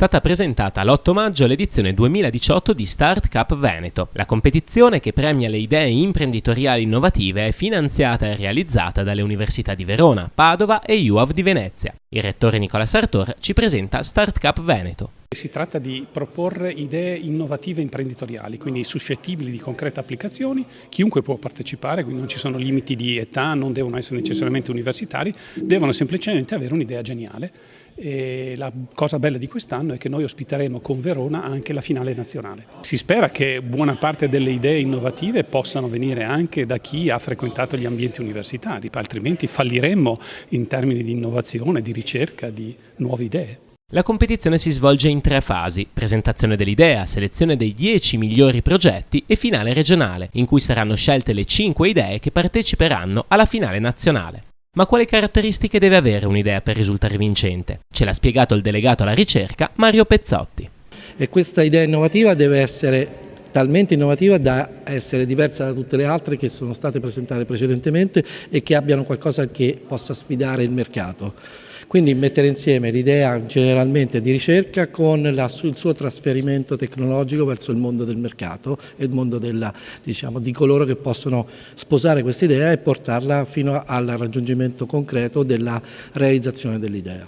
stata presentata l'8 maggio l'edizione 2018 di Start Cup Veneto. La competizione, che premia le idee imprenditoriali innovative, è finanziata e realizzata dalle università di Verona, Padova e IUAV di Venezia. Il rettore Nicola Sartor ci presenta Start Cup Veneto. Si tratta di proporre idee innovative imprenditoriali, quindi suscettibili di concrete applicazioni. Chiunque può partecipare, quindi non ci sono limiti di età, non devono essere necessariamente universitari, devono semplicemente avere un'idea geniale. E la cosa bella di quest'anno è che noi ospiteremo con Verona anche la finale nazionale. Si spera che buona parte delle idee innovative possano venire anche da chi ha frequentato gli ambienti universitari, altrimenti falliremmo in termini di innovazione, di ricerca, di nuove idee. La competizione si svolge in 3 fasi: presentazione dell'idea, selezione dei 10 migliori progetti e finale regionale, in cui saranno scelte le 5 idee che parteciperanno alla finale nazionale. Ma quali caratteristiche deve avere un'idea per risultare vincente? Ce l'ha spiegato il delegato alla ricerca Mario Pezzotti. E questa idea innovativa deve essere talmente innovativa da essere diversa da tutte le altre che sono state presentate precedentemente e che abbiano qualcosa che possa sfidare il mercato. Quindi mettere insieme l'idea generalmente di ricerca con il suo trasferimento tecnologico verso il mondo del mercato e il mondo di coloro che possono sposare questa idea e portarla fino al raggiungimento concreto della realizzazione dell'idea.